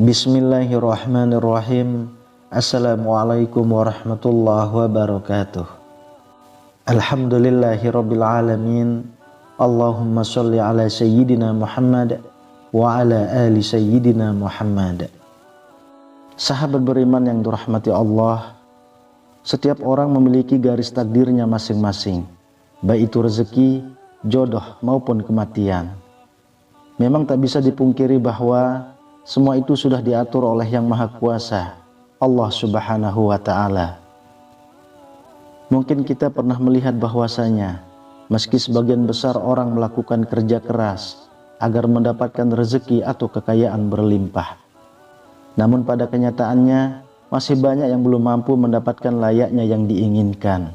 Bismillahirrahmanirrahim. Assalamualaikum warahmatullahi wabarakatuh. Alhamdulillahirabbil alamin. Allahumma sholli ala sayyidina Muhammad wa ala ali sayyidina Muhammad. Sahabat beriman yang dirahmati Allah, setiap orang memiliki garis takdirnya masing-masing, baik itu rezeki, jodoh maupun kematian. Memang tak bisa dipungkiri bahwa semua itu sudah diatur oleh Yang Maha Kuasa, Allah Subhanahu wa Ta'ala. Mungkin kita pernah melihat bahwasanya meski sebagian besar orang melakukan kerja keras agar mendapatkan rezeki atau kekayaan berlimpah, namun pada kenyataannya masih banyak yang belum mampu mendapatkan layaknya yang diinginkan.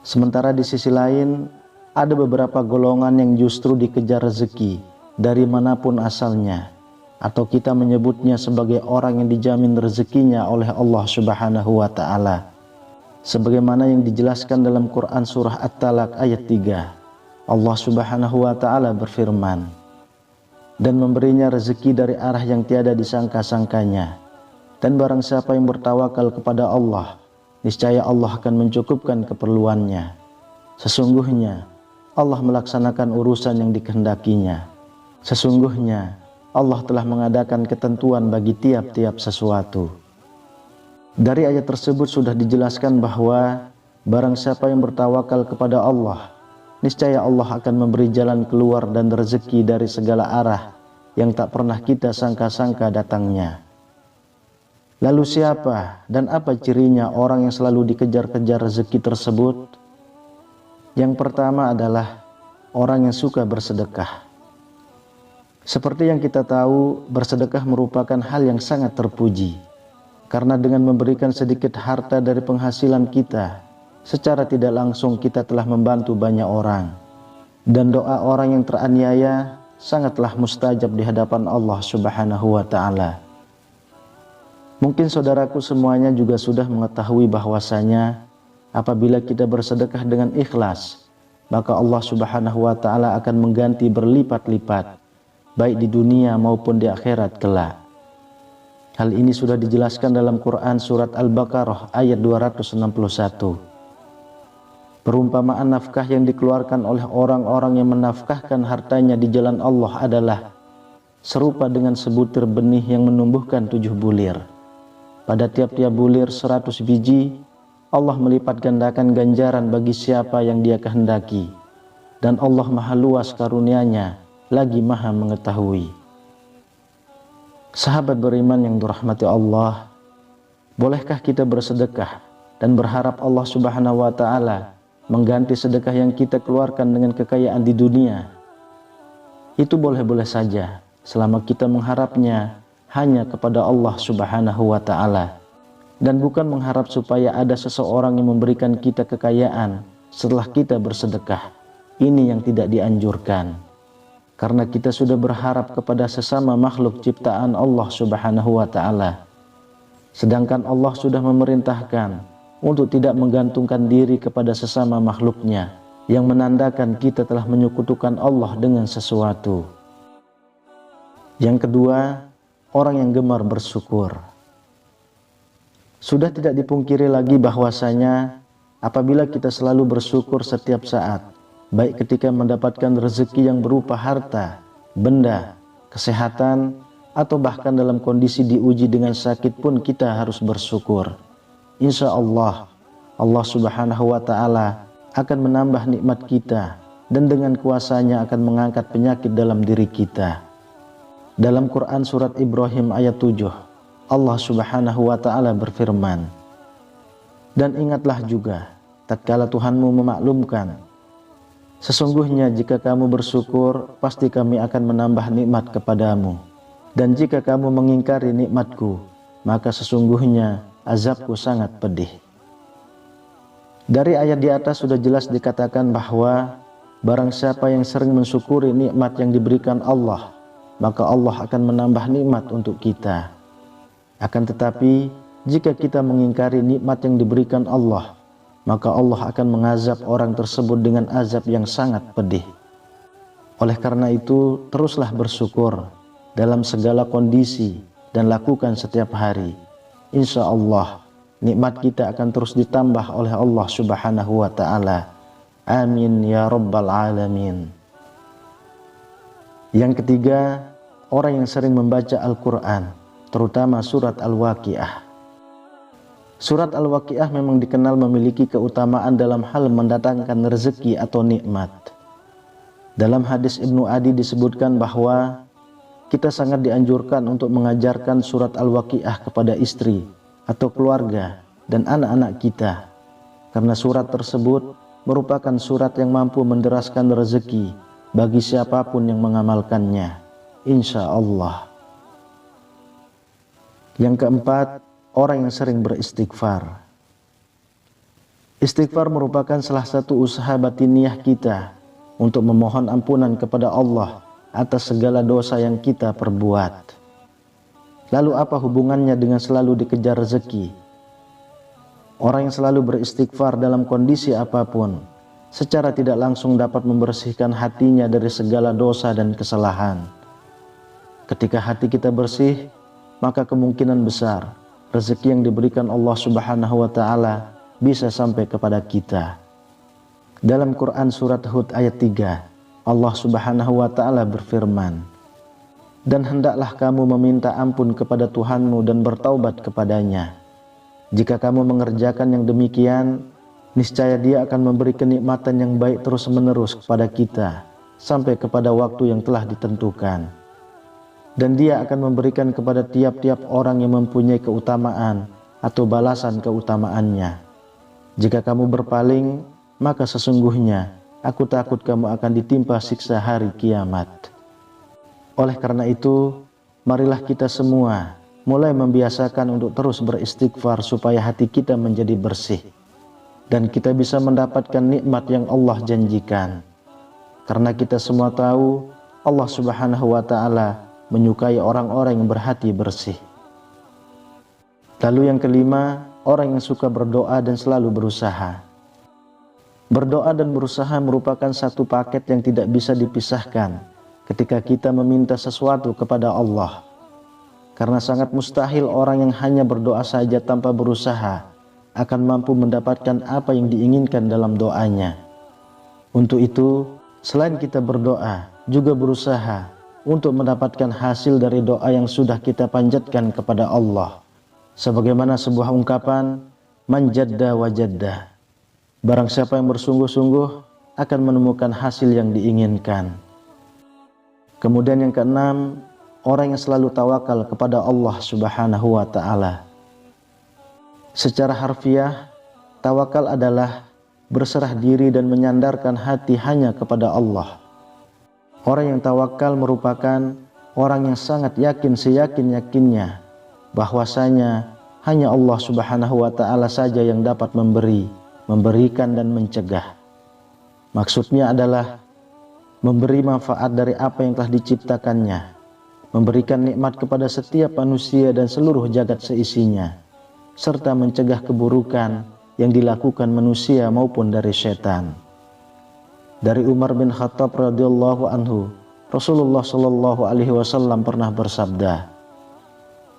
Sementara di sisi lain, ada beberapa golongan yang justru dikejar rezeki dari manapun asalnya, atau kita menyebutnya sebagai orang yang dijamin rezekinya oleh Allah Subhanahu wa Ta'ala. Sebagaimana yang dijelaskan dalam Quran surah At-Talaq ayat 3, Allah Subhanahu wa Ta'ala berfirman, dan memberinya rezeki dari arah yang tiada disangka-sangkanya, dan barang siapa yang bertawakal kepada Allah, niscaya Allah akan mencukupkan keperluannya. Sesungguhnya Allah melaksanakan urusan yang dikehendakinya. Sesungguhnya Allah telah mengadakan ketentuan bagi tiap-tiap sesuatu. Dari ayat tersebut sudah dijelaskan bahwa barang siapa yang bertawakal kepada Allah, niscaya Allah akan memberi jalan keluar dan rezeki dari segala arah yang tak pernah kita sangka-sangka datangnya. Lalu siapa dan apa cirinya orang yang selalu dikejar-kejar rezeki tersebut? Yang pertama adalah orang yang suka bersedekah. Seperti yang kita tahu, bersedekah merupakan hal yang sangat terpuji, karena dengan memberikan sedikit harta dari penghasilan kita, secara tidak langsung kita telah membantu banyak orang, dan doa orang yang teraniaya sangatlah mustajab di hadapan Allah Subhanahu wa Ta'ala. Mungkin saudaraku semuanya juga sudah mengetahui bahwasanya apabila kita bersedekah dengan ikhlas, maka Allah Subhanahu wa Ta'ala akan mengganti berlipat-lipat, baik di dunia maupun di akhirat kelak. Hal ini sudah dijelaskan dalam Quran surat Al-Baqarah ayat 261. Perumpamaan nafkah yang dikeluarkan oleh orang-orang yang menafkahkan hartanya di jalan Allah adalah serupa dengan sebutir benih yang menumbuhkan 7 bulir. Pada tiap-tiap bulir 100 biji, Allah melipat gandakan ganjaran bagi siapa yang Dia kehendaki, dan Allah maha luas karunia-Nya, lagi maha mengetahui. Sahabat beriman yang dirahmati Allah, bolehkah kita bersedekah dan berharap Allah Subhanahu wa Ta'ala mengganti sedekah yang kita keluarkan dengan kekayaan di dunia? Itu boleh-boleh saja, selama kita mengharapnya hanya kepada Allah Subhanahu wa Ta'ala, dan bukan mengharap supaya ada seseorang yang memberikan kita kekayaan setelah kita bersedekah. Ini yang tidak dianjurkan. Karena kita sudah berharap kepada sesama makhluk ciptaan Allah Subhanahu wa Ta'ala, sedangkan Allah sudah memerintahkan untuk tidak menggantungkan diri kepada sesama makhluknya, yang menandakan kita telah menyekutukan Allah dengan sesuatu. Yang kedua, orang yang gemar bersyukur. Sudah tidak dipungkiri lagi bahwasanya apabila kita selalu bersyukur setiap saat, baik ketika mendapatkan rezeki yang berupa harta, benda, kesehatan, atau bahkan dalam kondisi diuji dengan sakit pun kita harus bersyukur. Insya Allah, Allah Subhanahu wa Ta'ala akan menambah nikmat kita, dan dengan kuasanya akan mengangkat penyakit dalam diri kita. Dalam Quran surat Ibrahim ayat 7, Allah Subhanahu wa Ta'ala berfirman, dan ingatlah juga tatkala Tuhanmu memaklumkan, sesungguhnya jika kamu bersyukur, pasti kami akan menambah nikmat kepadamu. Dan jika kamu mengingkari nikmatku, maka sesungguhnya azabku sangat pedih. Dari ayat di atas sudah jelas dikatakan bahwa barang siapa yang sering mensyukuri nikmat yang diberikan Allah, maka Allah akan menambah nikmat untuk kita. Akan tetapi, jika kita mengingkari nikmat yang diberikan Allah, maka Allah akan mengazab orang tersebut dengan azab yang sangat pedih. Oleh karena itu, teruslah bersyukur dalam segala kondisi, dan lakukan setiap hari. Insya Allah nikmat kita akan terus ditambah oleh Allah Subhanahu wa ta'ala. Amin ya rabbal alamin. Yang ketiga, orang yang sering membaca Al-Quran, terutama surat Al-Waqiah. Surat Al-Waqiah memang dikenal memiliki keutamaan dalam hal mendatangkan rezeki atau nikmat. Dalam hadis Ibnu Adi disebutkan bahwa kita sangat dianjurkan untuk mengajarkan surat Al-Waqiah kepada istri atau keluarga dan anak-anak kita, karena surat tersebut merupakan surat yang mampu menderaskan rezeki bagi siapapun yang mengamalkannya, insya Allah. Yang keempat, orang yang sering beristighfar. Istighfar merupakan salah satu usaha batiniah kita untuk memohon ampunan kepada Allah atas segala dosa yang kita perbuat. Lalu apa hubungannya dengan selalu dikejar rezeki? Orang yang selalu beristighfar dalam kondisi apapun, secara tidak langsung dapat membersihkan hatinya dari segala dosa dan kesalahan. Ketika hati kita bersih, maka kemungkinan besar rezeki yang diberikan Allah Subhanahu wa ta'ala bisa sampai kepada kita. Dalam Quran surat Hud ayat 3, Allah Subhanahu wa ta'ala berfirman, "Dan hendaklah kamu meminta ampun kepada Tuhanmu dan bertaubat kepadanya. Jika kamu mengerjakan yang demikian, niscaya Dia akan memberi kenikmatan yang baik terus-menerus kepada kita sampai kepada waktu yang telah ditentukan. Dan Dia akan memberikan kepada tiap-tiap orang yang mempunyai keutamaan atau balasan keutamaannya. Jika kamu berpaling, maka sesungguhnya aku takut kamu akan ditimpa siksa hari kiamat." Oleh karena itu, marilah kita semua mulai membiasakan untuk terus beristighfar supaya hati kita menjadi bersih dan kita bisa mendapatkan nikmat yang Allah janjikan. Karena kita semua tahu Allah Subhanahu wa ta'ala menyukai orang-orang yang berhati bersih. Lalu yang kelima, orang yang suka berdoa dan selalu berusaha. Berdoa dan berusaha merupakan satu paket yang tidak bisa dipisahkan ketika kita meminta sesuatu kepada Allah. Karena sangat mustahil orang yang hanya berdoa saja tanpa berusaha akan mampu mendapatkan apa yang diinginkan dalam doanya. Untuk itu, selain kita berdoa, juga berusaha untuk mendapatkan hasil dari doa yang sudah kita panjatkan kepada Allah. Sebagaimana sebuah ungkapan, "Man jadda wajadda." Barang siapa yang bersungguh-sungguh akan menemukan hasil yang diinginkan. Kemudian yang keenam, orang yang selalu tawakal kepada Allah Subhanahu wa ta'ala. Secara harfiah, tawakal adalah berserah diri dan menyandarkan hati hanya kepada Allah. Orang yang tawakal merupakan orang yang sangat yakin seyakin-yakinnya bahwasanya hanya Allah Subhanahu wa ta'ala saja yang dapat memberi, memberikan dan mencegah. Maksudnya adalah memberi manfaat dari apa yang telah diciptakannya, memberikan nikmat kepada setiap manusia dan seluruh jagat seisinya, serta mencegah keburukan yang dilakukan manusia maupun dari setan. Dari Umar bin Khattab radhiyallahu anhu, Rasulullah shallallahu alaihi wasallam pernah bersabda,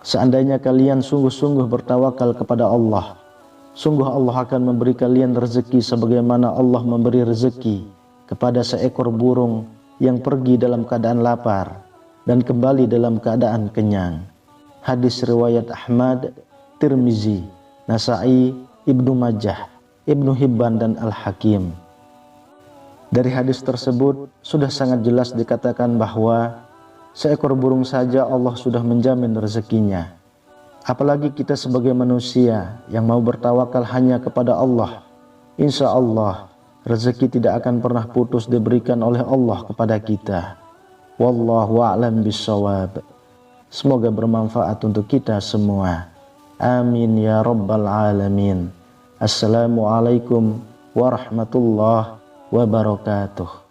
"Seandainya kalian sungguh-sungguh bertawakal kepada Allah, sungguh Allah akan memberi kalian rezeki sebagaimana Allah memberi rezeki kepada seekor burung yang pergi dalam keadaan lapar dan kembali dalam keadaan kenyang." Hadis riwayat Ahmad, Tirmizi, Nasa'i, Ibnu Majah, Ibnu Hibban dan Al-Hakim. Dari hadis tersebut sudah sangat jelas dikatakan bahwa seekor burung saja Allah sudah menjamin rezekinya. Apalagi kita sebagai manusia yang mau bertawakal hanya kepada Allah, insya Allah rezeki tidak akan pernah putus diberikan oleh Allah kepada kita. Wallahu a'lam bishawab. Semoga bermanfaat untuk kita semua. Amin ya rabbal alamin. Assalamualaikum warahmatullahi wabarakatuh.